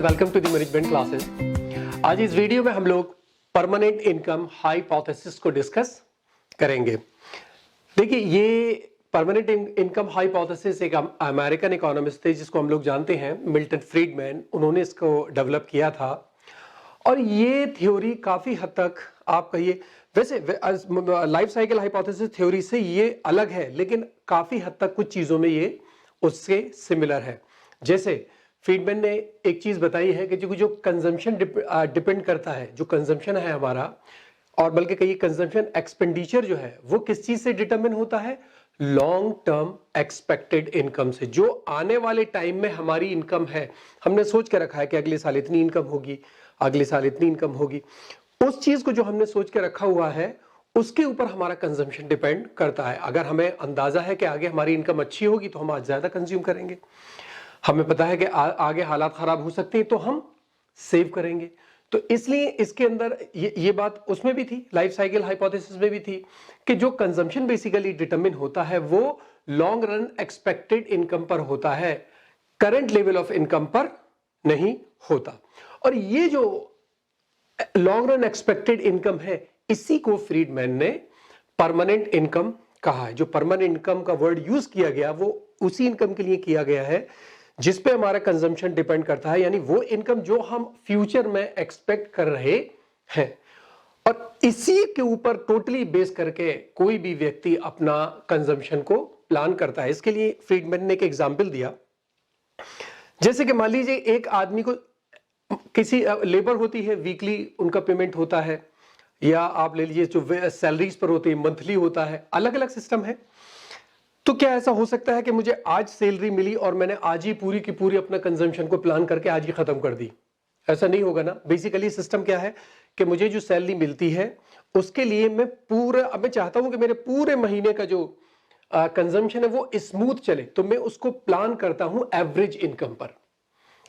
Welcome to the management classes. आज इस video में हम लोग परमानेंट इनकम हाइपोथेसिस को डिस्कस करेंगे। देखिए, ये परमानेंट इनकम हाइपोथेसिस एक अमेरिकन इकोनॉमिस्ट थे जिसको हम लोग जानते हैं, मिल्टन फ्रीडमैन। उन्होंने इसको डेवलप किया था और ये थ्योरी काफी हद तक आप कहिए, वैसे लाइफ साइकिल हाइपोथेसिस थ्योरी से ये अलग है, लेकिन काफी हद तक कुछ चीजों में ये उससे सिमिलर है। जैसे फ्रीडमैन ने एक चीज बताई है कि जो कंजम्पशन डिपेंड करता है, जो कंजम्पशन है हमारा, और बल्कि कहीं कंजम्पशन एक्सपेंडिचर जो है वो किस चीज से डिटरमिन होता है? लॉन्ग टर्म एक्सपेक्टेड इनकम से। जो आने वाले टाइम में हमारी इनकम है, हमने सोच के रखा है कि अगले साल इतनी इनकम होगी, अगले साल इतनी इनकम होगी, उस चीज को जो हमने सोच के रखा हुआ है उसके ऊपर हमारा कंजम्पशन डिपेंड करता है। अगर हमें अंदाजा है कि आगे हमारी इनकम अच्छी होगी तो हम आज ज्यादा कंज्यूम करेंगे। हमें पता है कि आगे हालात खराब हो सकते हैं तो हम सेव करेंगे। तो इसलिए इसके अंदर ये बात उसमें भी थी, लाइफ साइकिल हाइपोथेसिस में भी थी कि जो कंजम्पशन बेसिकली डिटरमिन होता है वो लॉन्ग रन एक्सपेक्टेड इनकम पर होता है, करंट लेवल ऑफ इनकम पर नहीं होता। और ये जो लॉन्ग रन एक्सपेक्टेड इनकम है, इसी को फ्रीडमैन ने परमानेंट इनकम कहा है। जो परमानेंट इनकम का वर्ड यूज किया गया वो उसी इनकम के लिए किया गया है जिस पे हमारा कंजम्पशन डिपेंड करता है, यानी वो इनकम जो हम फ्यूचर में एक्सपेक्ट कर रहे हैं। और इसी के ऊपर टोटली बेस करके कोई भी व्यक्ति अपना कंजम्पशन को प्लान करता है। इसके लिए फ्रीडमैन ने एक एग्जांपल दिया। जैसे कि मान लीजिए एक आदमी को किसी लेबर होती है, वीकली उनका पेमेंट होता है, या आप ले लीजिए जो सैलरीज पर होती है मंथली होता है, अलग अलग सिस्टम है। तो क्या ऐसा हो सकता है कि मुझे आज सैलरी मिली और मैंने आज ही पूरी की पूरी अपना कंजम्पशन को प्लान करके आज ही खत्म कर दी? ऐसा नहीं होगा ना। बेसिकली सिस्टम क्या है कि मुझे जो सैलरी मिलती है उसके लिए मैं चाहता हूं कि मेरे पूरे महीने का जो कंजम्पशन है वो स्मूथ चले, तो मैं उसको प्लान करता हूं एवरेज इनकम पर।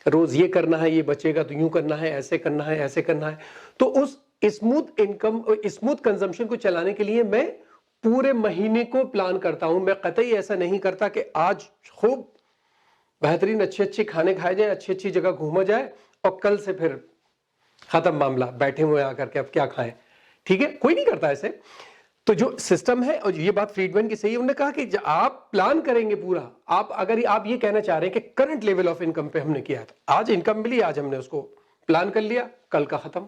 रोज ये करना है, ये बचेगा तो यूं करना है, ऐसे करना है, ऐसे करना है। तो उस स्मूथ इनकम, स्मूथ कंजम्पशन को चलाने के लिए मैं पूरे महीने को प्लान करता हूं। मैं कतई ऐसा नहीं करता कि आज खूब बेहतरीन अच्छे अच्छे खाने खाए जाए, अच्छी अच्छी जगह घूमा जाए और कल से फिर खत्म मामला, बैठे हुए आकर के अब क्या खाएं। ठीक है, कोई नहीं करता ऐसे। तो जो सिस्टम है, और ये बात फ्रीडमैन की सही है, उन्होंने कहा कि आप प्लान करेंगे पूरा, अगर आप ये कहना चाह रहे हैं कि करंट लेवल ऑफ इनकम पे हमने किया था, आज इनकम मिली, आज हमने उसको प्लान कर लिया, कल का खत्म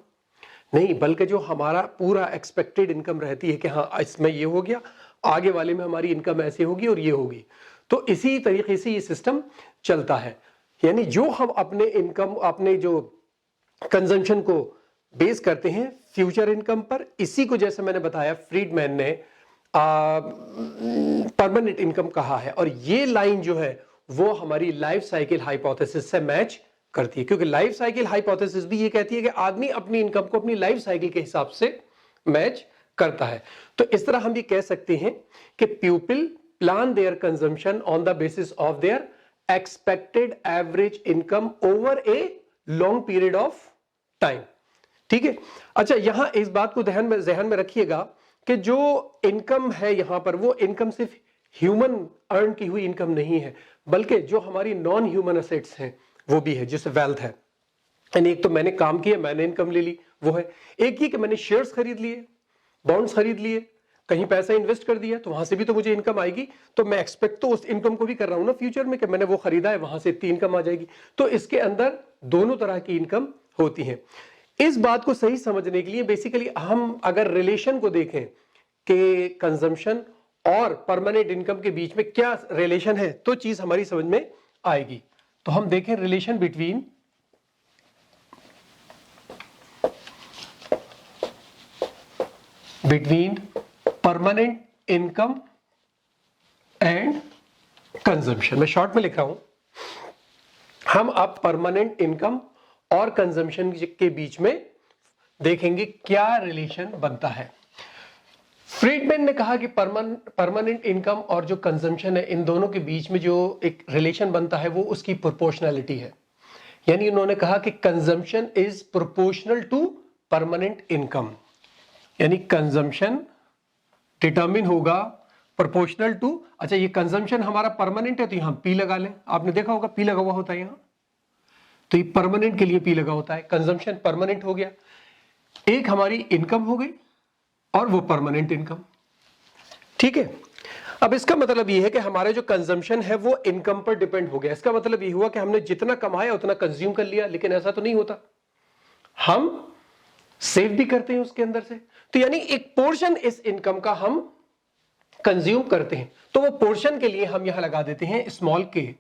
नहीं, बल्कि जो हमारा पूरा एक्सपेक्टेड इनकम रहती है कि हाँ इसमें ये हो गया, आगे वाले में हमारी इनकम ऐसे होगी और ये होगी। तो इसी तरीके से ये सिस्टम चलता है। यानी जो हम अपने इनकम, अपने जो कंजम्पशन को बेस करते हैं फ्यूचर इनकम पर, इसी को जैसे मैंने बताया फ्रीडमैन ने परमानेंट इनकम कहा है। और ये लाइन जो है वो हमारी लाइफ साइकिल हाइपोथेसिस से मैच करती है, क्योंकि लाइफ साइकिल हाइपोथेसिस भी ये कहती है कि आदमी अपनी इनकम को अपनी लाइफ साइकिल के हिसाब से मैच करता है। तो इस तरह हम भी कह सकते हैं कि people plan their consumption on the basis of their expected average income over a long period of time. ठीक है। अच्छा, यहां इस बात को जहन में रखिएगा कि जो इनकम है यहां पर, वो इनकम सिर्फ ह्यूमन अर्न की हुई इनकम नहीं है, बल्कि जो हमारी नॉन ह्यूमन एसेट्स हैं वो भी है, जैसे वेल्थ है। यानी एक तो मैंने काम किया, मैंने इनकम ले ली, वो है। एक ये कि मैंने शेयर्स खरीद लिए, बॉन्ड्स खरीद लिए, कहीं पैसा इन्वेस्ट कर दिया, तो वहां से भी तो मुझे इनकम आएगी। तो मैं एक्सपेक्ट तो उस इनकम को भी कर रहा हूं ना फ्यूचर में, कि मैंने वो खरीदा है, वहां से इतनी इनकम आ जाएगी। तो इसके अंदर दोनों तरह की इनकम होती है। इस बात को सही समझने के लिए बेसिकली हम अगर रिलेशन को देखें कि कंजम्पशन और परमानेंट इनकम के बीच में क्या रिलेशन है, तो चीज हमारी समझ में आएगी। तो हम देखें relation between permanent income and consumption. मैं शॉर्ट में लिख रहा हूं। हम अब परमानेंट इनकम और कंजम्पशन के बीच में देखेंगे क्या रिलेशन बनता है। फ्रीडमैन ने कहा कि परमानेंट इनकम और जो कंजम्पशन है, इन दोनों के बीच में जो एक रिलेशन बनता है वो उसकी प्रोपोर्शनैलिटी है। यानी उन्होंने कहा कि consumption is proportional to permanent income, यानी कंजम्पशन डिटरमिन होगा प्रोपोर्शनल टू। अच्छा, ये कंजम्पशन हमारा परमानेंट है तो यहां पी लगा लें। आपने देखा होगा पी लगा हुआ होता है यहां। तो ये परमानेंट के लिए पी लगा होता है। कंजम्पशन परमानेंट हो गया, एक हमारी इनकम हो गई और वो परमानेंट इनकम। ठीक है, अब इसका मतलब ये है कि हमारा जो कंजम्पशन है वो इनकम पर डिपेंड हो गया। इसका मतलब ये हुआ कि हमने जितना कमाया उतना कंज्यूम कर लिया, लेकिन ऐसा तो नहीं होता, हम सेव भी करते हैं उसके अंदर से। तो यानी एक पोर्शन इस इनकम का हम कंज्यूम करते हैं, तो वो पोर्शन के लिए हम यहां लगा देते हैं स्मॉल के।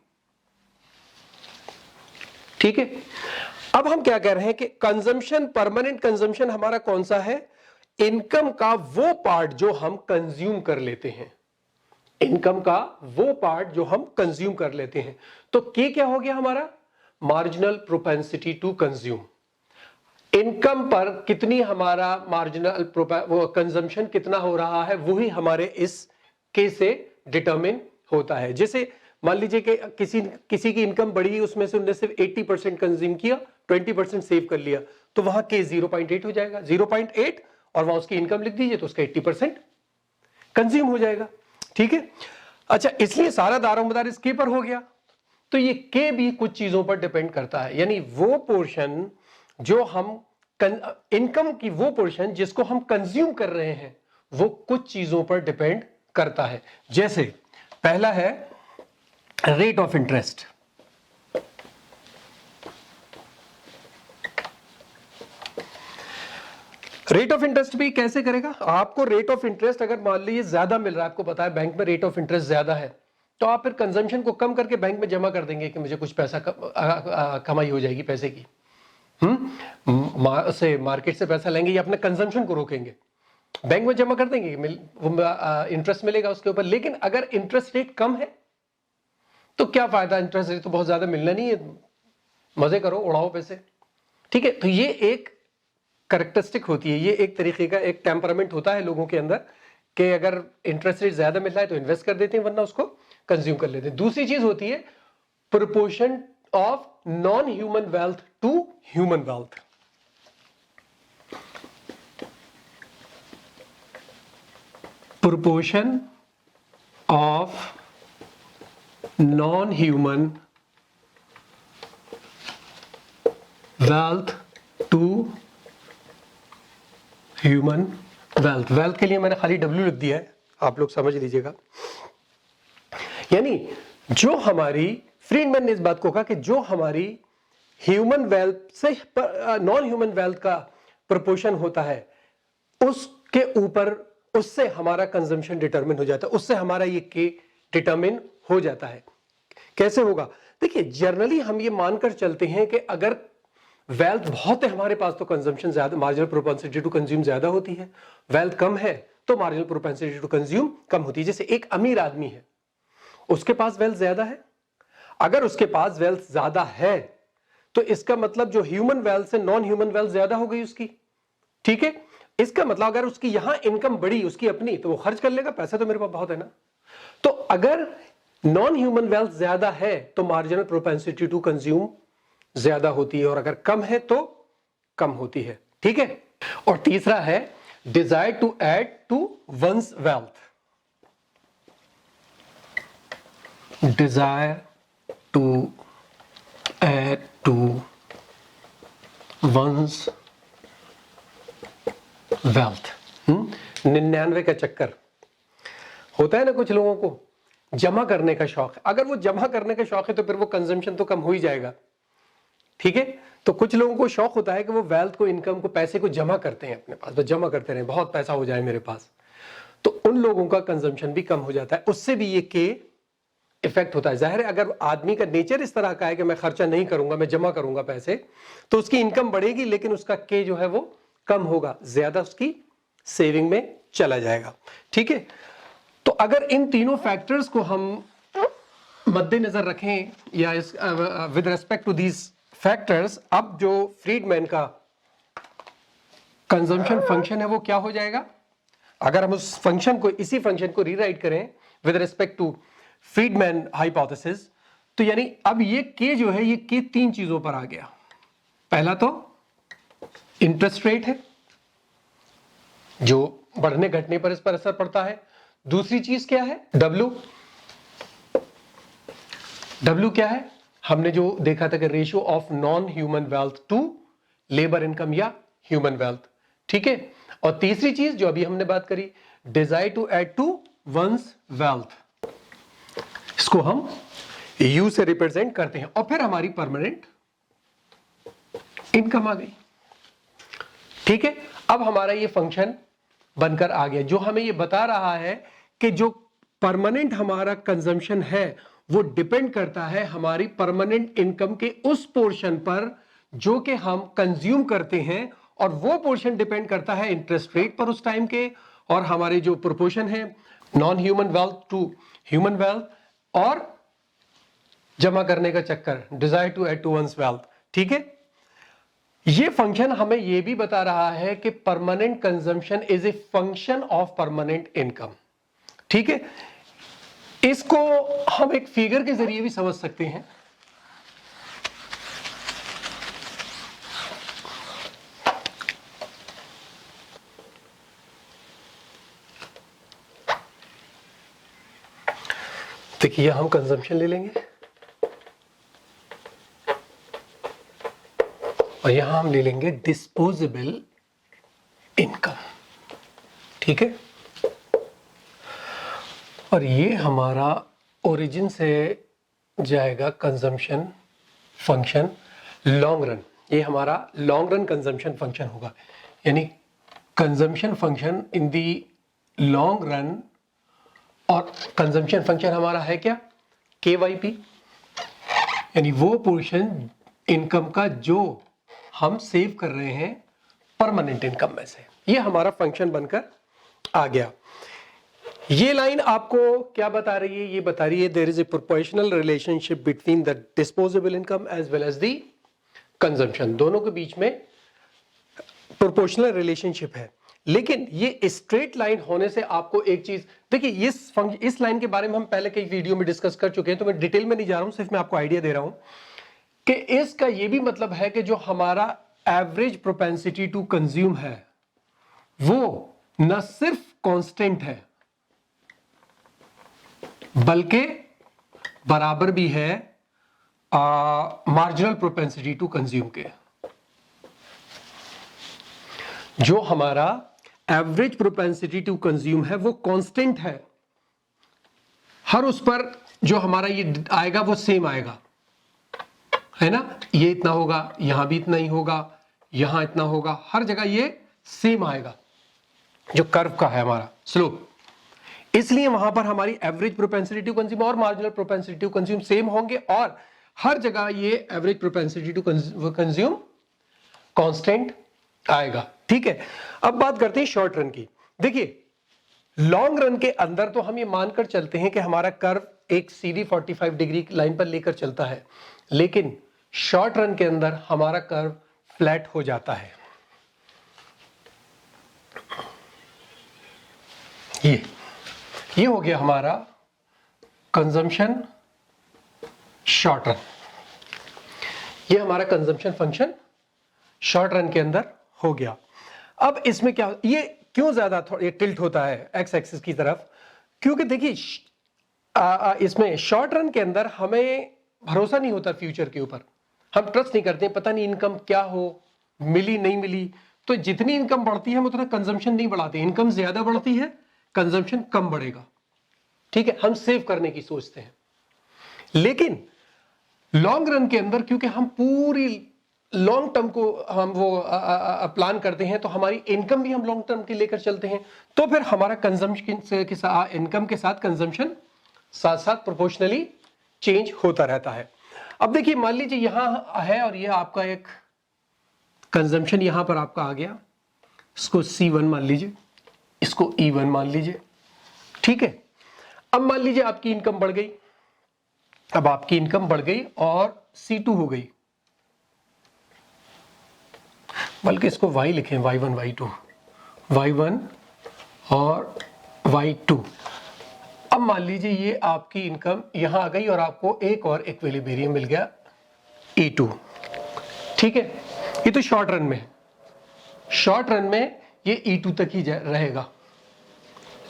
ठीक है, अब हम क्या कह रहे हैं कि कंजम्पशन, परमानेंट कंजम्पशन हमारा कौन सा है? इनकम का वो पार्ट जो हम कंज्यूम कर लेते हैं, इनकम का वो पार्ट जो हम कंज्यूम कर लेते हैं। तो के क्या हो गया हमारा? Marginal propensity to consume. Income पर कितनी हमारा मार्जिनल वो कंजम्पशन कितना हो रहा है, वही हमारे इस के से डिटरमिन होता है। जैसे मान लीजिए कि किसी की इनकम बढ़ी, उसमें से उन्होंने सिर्फ 80% कंज्यूम किया, 20% सेव कर लिया, तो वहां के 0.8 हो जाएगा, 0.8 और वहां उसकी इनकम लिख दीजिए तो उसका 80% कंज्यूम हो जाएगा। ठीक है, अच्छा, इसलिए सारा दारोमदार इस के पर हो गया। तो ये के भी कुछ चीजों पर डिपेंड करता है, यानी वो पोर्शन जो हम इनकम की वो पोर्शन जिसको हम कंज्यूम कर रहे हैं वो कुछ चीजों पर डिपेंड करता है। जैसे पहला है rate of interest. Rate of interest भी कैसे करेगा? आपको रेट ऑफ इंटरेस्ट अगर मान लीजिए ज्यादा मिल रहा है, आपको पता है बैंक में रेट ऑफ इंटरेस्ट ज्यादा है, तो आप फिर कंजम्पशन को कम करके बैंक में जमा कर देंगे कि मुझे कुछ पैसा कमाई हो जाएगी पैसे की। से मार्केट से पैसा लेंगे या अपने कंजम्पशन को रोकेंगे, बैंक में जमा कर देंगे, इंटरेस्ट मिलेगा उसके ऊपर। लेकिन अगर इंटरेस्ट रेट कम है तो क्या फायदा? इंटरेस्ट रेट तो बहुत ज्यादा मिलना नहीं है, मजे करो, उड़ाओ पैसे। ठीक है, तो ये एक कैरेक्टरिस्टिक होती है, ये एक तरीके का एक टेम्परामेंट होता है लोगों के अंदर कि अगर इंटरेस्ट रेट ज्यादा मिल रहा है तो इन्वेस्ट कर देते हैं, वरना उसको कंज्यूम कर लेते हैं। दूसरी चीज होती है proportion of non human wealth to human wealth. Proportion of non-human wealth to human wealth। wealth के लिए मैंने खाली W लिख दिया है, आप लोग समझ लीजिएगा। यानी जो हमारी, फ्रीडमैन ने इस बात को कहा कि जो हमारी ह्यूमन वेल्थ से नॉन ह्यूमन वेल्थ का प्रोपोर्शन होता है उसके ऊपर, उससे हमारा कंजम्पशन डिटरमिन हो जाता है, उससे हमारा ये के डिटरमिन हो जाता है। कैसे होगा? देखिए, जनरली हम ये मानकर चलते हैं कि अगर वेल्थ बहुत है हमारे पास तो कंजम्पशन ज्यादा, मार्जिनल प्रोपेंसिटी टू कंज्यूम ज्यादा होती है। वेल्थ कम है तो मार्जिनल प्रोपेंसिटी टू कंज्यूम कम होती है। जैसे एक अमीर आदमी है, उसके पास वेल्थ ज्यादा है, अगर उसके पास वेल्थ ज्यादा है तो इसका मतलब जो ह्यूमन वेल्थ से नॉन ह्यूमन वेल्थ ज्यादा हो गई उसकी। ठीक है, इसका मतलब अगर उसकी यहां इनकम बढ़ी उसकी अपनी, तो वो खर्च कर लेगा, पैसा तो मेरे पास बहुत है ना। तो अगर नॉन ह्यूमन वेल्थ ज्यादा है तो मार्जिनल प्रोपेंसिटी टू कंज्यूम ज्यादा होती है, और अगर कम है तो कम होती है। ठीक है, और तीसरा है desire to add to one's wealth. Desire to add to one's wealth. 99 का चक्कर होता है ना कुछ लोगों को, जमा करने का शौक है। अगर वो जमा करने का शौक है तो फिर वो कंजम्पशन तो कम हो ही जाएगा। ठीक है, तो कुछ लोगों को शौक होता है कि वो वेल्थ को, इनकम को, पैसे को जमा करते हैं अपने पास, बस जमा करते रहे, बहुत पैसा हो जाए मेरे पास, तो उन लोगों का कंजम्पशन भी कम हो जाता है, उससे भी ये के इफेक्ट होता है। जाहिर है अगर आदमी का नेचर इस तरह का है कि मैं खर्चा नहीं करूंगा, मैं जमा करूंगा पैसे, तो उसकी इनकम बढ़ेगी लेकिन उसका के जो है वो कम होगा, ज्यादा उसकी सेविंग में चला जाएगा। ठीक है, तो अगर इन तीनों फैक्टर्स को हम मद्देनजर रखें या इस with respect to these factors, अब जो फ्रीडमैन का कंजम्पशन फंक्शन है वो क्या हो जाएगा? अगर हम उस फंक्शन को, इसी फंक्शन को रीराइट करें with respect to Friedman hypothesis, तो यानी अब ये के जो है, ये के तीन चीजों पर आ गया। पहला तो इंटरेस्ट रेट है जो बढ़ने घटने पर इस पर असर पड़ता है। दूसरी चीज क्या है? डब्ल्यू। डब्ल्यू क्या है? हमने जो देखा था कि ratio of non human wealth to labour income या ह्यूमन वेल्थ, ठीक है। और तीसरी चीज जो अभी हमने बात करी, desire to add to one's wealth, इसको हम यू से रिप्रेजेंट करते हैं। और फिर हमारी परमानेंट इनकम आ गई, ठीक है। अब हमारा ये फंक्शन बनकर आ गया जो हमें ये बता रहा है कि जो परमानेंट हमारा कंजम्पशन है वो डिपेंड करता है हमारी परमानेंट इनकम के उस पोर्शन पर जो कि हम कंज्यूम करते हैं, और वो पोर्शन डिपेंड करता है इंटरेस्ट रेट पर उस टाइम के, और हमारे जो प्रोपोर्शन है non human wealth to human wealth, और जमा करने का चक्कर, desire to add to one's wealth, ठीक है। ये फंक्शन हमें यह भी बता रहा है कि permanent consumption is a function of permanent income, ठीक है। इसको हम एक फिगर के जरिए भी समझ सकते हैं। देखिए हम कंजम्पशन ले लेंगे और यहां हम ले लेंगे डिस्पोजेबल इनकम, ठीक है। और ये हमारा ओरिजिन से जाएगा कंजम्पशन फंक्शन लॉन्ग रन, ये हमारा लॉन्ग रन कंजम्पशन फंक्शन होगा, यानी consumption function in the long run. और कंजम्पशन फंक्शन हमारा है क्या, KYP, यानी वो पोर्शन इनकम का जो हम सेव कर रहे हैं परमानेंट इनकम में से, ये हमारा फंक्शन बनकर आ गया। ये लाइन आपको क्या बता रही है, ये बता रही है there is a proportional relationship between the disposable income as well as the consumption, दोनों के बीच में प्रोपोर्शनल रिलेशनशिप है। लेकिन ये स्ट्रेट लाइन होने से आपको एक चीज देखिए, इस लाइन के बारे में हम पहले कई वीडियो में डिस्कस कर चुके हैं, तो मैं डिटेल में नहीं जा रहा हूं, सिर्फ मैं आपको आइडिया दे रहा हूं कि इसका ये भी मतलब है कि जो हमारा एवरेज प्रोपेंसिटी टू कंज्यूम है वो न सिर्फ कांस्टेंट है बल्कि बराबर भी है मार्जिनल प्रोपेंसिटी टू कंज्यूम के। जो हमारा एवरेज प्रोपेंसिटी टू कंज्यूम है वो कांस्टेंट है, हर उस पर जो हमारा ये आएगा वो सेम आएगा, है ना। ये इतना होगा, यहां भी इतना ही होगा, यहां इतना होगा, हर जगह ये सेम आएगा जो कर्व का है हमारा स्लोप। इसलिए वहां पर हमारी एवरेज प्रोपेंसिटी टू कंज्यूम और marginal propensity to consume same होंगे, और हर जगह ये average propensity to consume constant आएगा, ठीक है। अब बात करते हैं शॉर्ट रन की। देखिए लॉन्ग रन के अंदर तो हम ये मानकर चलते हैं कि हमारा कर्व एक सीधी 45 डिग्री लाइन पर लेकर चलता है, लेकिन शॉर्ट रन के अंदर हमारा कर्व फ्लैट हो जाता है। ये हो गया हमारा कंजम्पशन शॉर्ट रन, ये हमारा कंजम्पशन फंक्शन शॉर्ट रन के अंदर हो गया। अब इसमें क्या, ये क्यों ज्यादा थोड़ा टिल्ट होता है एक्स एक्सिस की तरफ, क्योंकि देखिए इसमें शॉर्ट रन के अंदर हमें भरोसा नहीं होता फ्यूचर के ऊपर, हम ट्रस्ट नहीं करते, पता नहीं इनकम क्या हो, मिली नहीं मिली। तो जितनी इनकम बढ़ती है हम उतना कंजम्पशन नहीं बढ़ाते, इनकम ज्यादा बढ़ती है कंजम्पशन कम बढ़ेगा, ठीक है, हम सेव करने की सोचते हैं। लेकिन लॉन्ग रन के अंदर क्योंकि हम पूरी लॉन्ग टर्म को हम वो प्लान करते हैं, तो हमारी इनकम भी हम लॉन्ग टर्म के लेकर चलते हैं, तो फिर हमारा कंजम्पशन के साथ इनकम के साथ कंजम्पशन साथ साथ प्रोपोर्शनली चेंज होता रहता है। अब देखिए मान लीजिए यहां है और यह आपका एक कंजम्पशन यहां पर आपका आ गया, इसको C1 मान लीजिए, इसको E1 मान लीजिए, ठीक है। अब मान लीजिए आपकी इनकम बढ़ गई, अब आपकी इनकम बढ़ गई और C2 हो गई, बल्कि इसको Y लिखें, Y1 Y2, Y1 और Y2। अब मान लीजिए ये आपकी इनकम यहां आ गई और आपको एक और इक्विलिब्रियम मिल गया E2, ठीक है। ये तो शॉर्ट रन में, शॉर्ट रन में ये E2 तक ही रहेगा।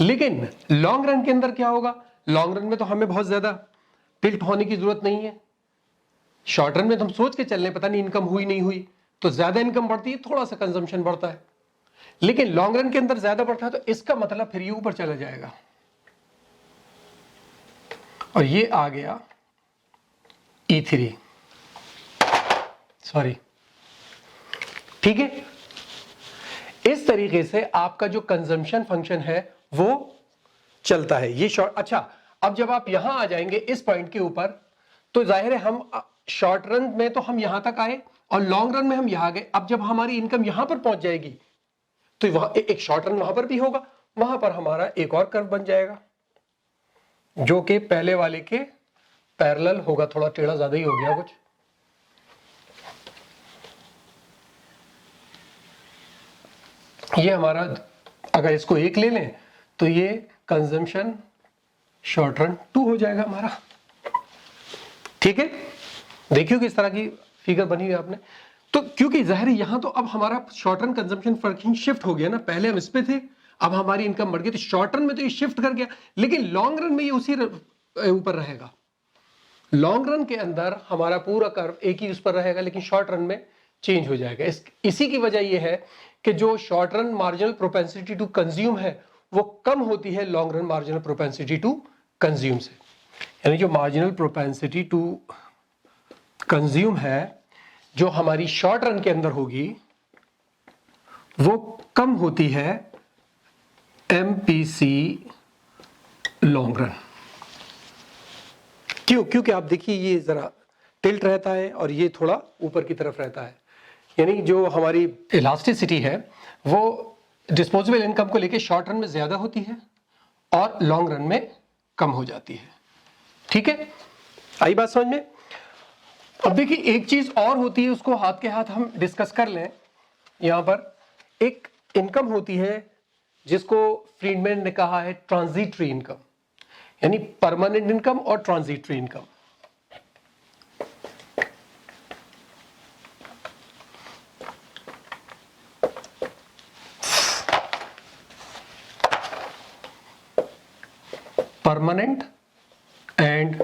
लेकिन लॉन्ग रन के अंदर क्या होगा, लॉन्ग रन में तो हमें बहुत ज्यादा टिल्ट होने की जरूरत नहीं है, शॉर्ट रन में तो हम सोच के चल रहे हैं पता नहीं इनकम हुई नहीं हुई, तो ज्यादा इनकम बढ़ती है, थोड़ा सा कंजम्पशन बढ़ता है। लेकिन लॉन्ग रन के अंदर ज्यादा बढ़ता है तो इसका मतलब फिर ये ऊपर चला जाएगा और ये आ गया E3, सॉरी, ठीक है। इस तरीके से आपका जो कंजम्पशन फंक्शन है वो चलता है। ये शॉर्ट, अच्छा, अब जब आप यहां आ जाएंगे इस पॉइंट के ऊपर, तो जाहिर है हम शॉर्ट रन में तो हम यहां तक आए और लॉन्ग रन में हम यहां गए। अब जब हमारी इनकम यहां पर पहुंच जाएगी तो वहां एक शॉर्ट रन वहां पर भी होगा, वहां पर हमारा एक और कर्व बन जाएगा जो कि पहले वाले के पैरेलल होगा। थोड़ा टेढ़ा ज्यादा ही हो गया कुछ। ये हमारा, अगर इसको 1 ले लें तो ये कंजम्पशन शॉर्ट रन 2 हो जाएगा हमारा, ठीक है। देखियो किस तरह की फिगर बनी हुई आपने। तो क्योंकि जाहिर है यहां तो अब हमारा short run consumption function shift हो गया ना, पहले हम इस पे थे, अब हमारी इनकम बढ़ गई, तो शॉर्ट रन में तो ये शिफ्ट कर गया, लेकिन लॉन्ग रन में ये उसी ऊपर रहेगा। लॉन्ग रन के अंदर हमारा पूरा कर्व एक ही उस पर रहेगा, लेकिन शॉर्ट रन में चेंज हो जाएगा। इसी की वजह यह है कि जो short run marginal propensity to consume है वो कम होती है long run marginal propensity to consume से। यानी जो मार्जिनल प्रोपेंसिटी टू कंज्यूम है जो हमारी शॉर्ट रन के अंदर होगी वो कम होती है MPC लॉन्ग रन। क्यों? क्योंकि आप देखिए ये जरा टिल्ट रहता है और ये थोड़ा ऊपर की तरफ रहता है, यानी जो हमारी इलास्टिसिटी है वो डिस्पोजेबल इनकम को लेके शॉर्ट रन में ज्यादा होती है और लॉन्ग रन में कम हो जाती है, ठीक है। आई बात समझ में? अब देखिए एक चीज और होती है, उसको हाथ के हाथ हम डिस्कस कर लें। यहां पर एक इनकम होती है जिसको फ्रीडमैन ने कहा है ट्रांजिटरी इनकम, यानी परमानेंट इनकम और transitory income. Permanent and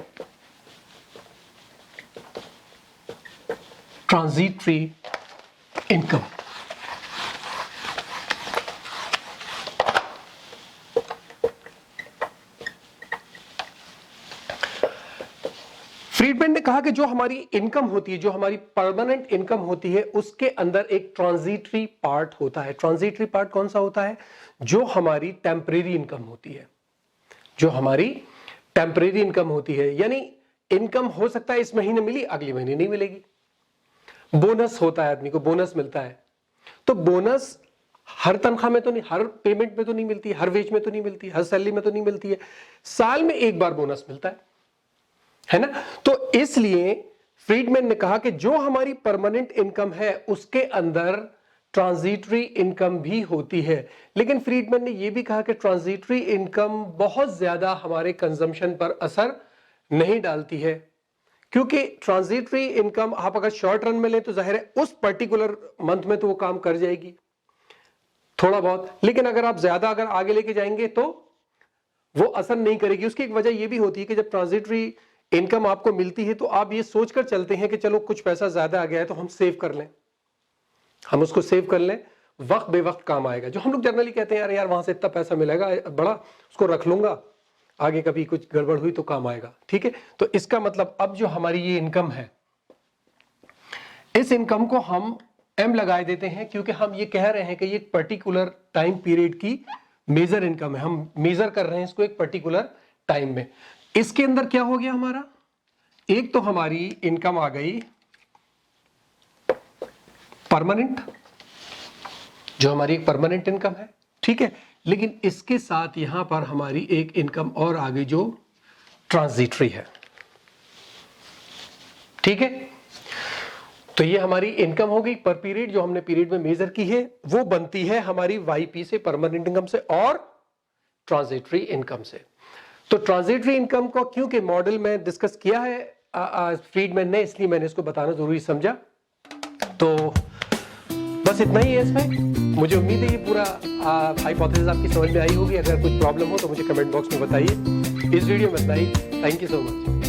transitory income. Friedman ने कहा कि जो हमारी इनकम होती है, जो हमारी परमानेंट इनकम होती है, उसके अंदर एक ट्रांजिटरी पार्ट होता है। ट्रांजिटरी पार्ट कौन सा होता है? जो हमारी टेम्परेरी इनकम होती है, जो हमारी टेम्परेरी इनकम होती है। यानी इनकम हो सकता है इस महीने मिली, अगले महीने नहीं मिलेगी। बोनस होता है, आदमी को बोनस मिलता है, तो बोनस हर तनख्वाह में तो नहीं, हर पेमेंट में तो नहीं मिलती, हर वेज में तो नहीं मिलती, हर सैलरी में तो नहीं मिलती है। साल में एक बार बोनस मिलता है ना। तो इसलिए फ्रीडमैन ने कहा कि जो हमारी परमानेंट इनकम है उसके अंदर ट्रांजिटरी इनकम भी होती है। लेकिन फ्रीडमैन ने यह भी कहा कि ट्रांजिटरी इनकम बहुत ज्यादा हमारे कंजम्पशन पर असर नहीं डालती है, क्योंकि ट्रांजिटरी इनकम आप अगर शॉर्ट रन में लें तो जाहिर है उस पर्टिकुलर मंथ में तो वो काम कर जाएगी थोड़ा बहुत, लेकिन अगर आप ज्यादा अगर आगे लेके जाएंगे तो वो असर नहीं करेगी। उसकी एक वजह यह भी होती है कि जब ट्रांजिटरी इनकम आपको मिलती है तो आप ये सोचकर चलते हैं कि चलो कुछ पैसा ज्यादा आ गया है तो हम सेव कर लें, हम उसको सेव कर लें, वक्त बेवक्त काम आएगा। जो हम लोग जनरली कहते हैं यार यार वहां से इतना पैसा मिलेगा बड़ा, उसको रख लूंगा, आगे कभी कुछ गड़बड़ हुई तो काम आएगा, ठीक है। तो इसका मतलब अब जो हमारी ये इनकम है, इस इनकम को हम M लगाए देते हैं, क्योंकि हम ये कह रहे हैं कि ये एक पर्टिकुलर टाइम पीरियड की मेजर इनकम है, हम मेजर कर रहे हैं इसको एक पर्टिकुलर टाइम में। इसके अंदर क्या हो गया हमारा, एक तो हमारी इनकम आ गई परमानेंट, जो हमारी एक परमानेंट इनकम है, ठीक है। लेकिन इसके साथ यहां पर हमारी एक इनकम और आ गई जो ट्रांजिटरी है, ठीक है। तो ये हमारी इनकम हो गई पर पीरियड, जो हमने पीरियड में मेजर की है, वो बनती है हमारी YP से, परमानेंट इनकम से और ट्रांजिटरी इनकम से। तो ट्रांजिटरी इनकम को क्योंकि मॉडल में डिस्कस किया है फ्रीडमैन ने, इसलिए मैंने इसको बताना जरूरी समझा। तो बस इतना ही है इसमें। मुझे उम्मीद है ये पूरा हाइपोथेसिस आपकी समझ में आई होगी। अगर कुछ प्रॉब्लम हो तो मुझे कमेंट बॉक्स में बताइए। इस वीडियो में इतना ही। Thank you so much.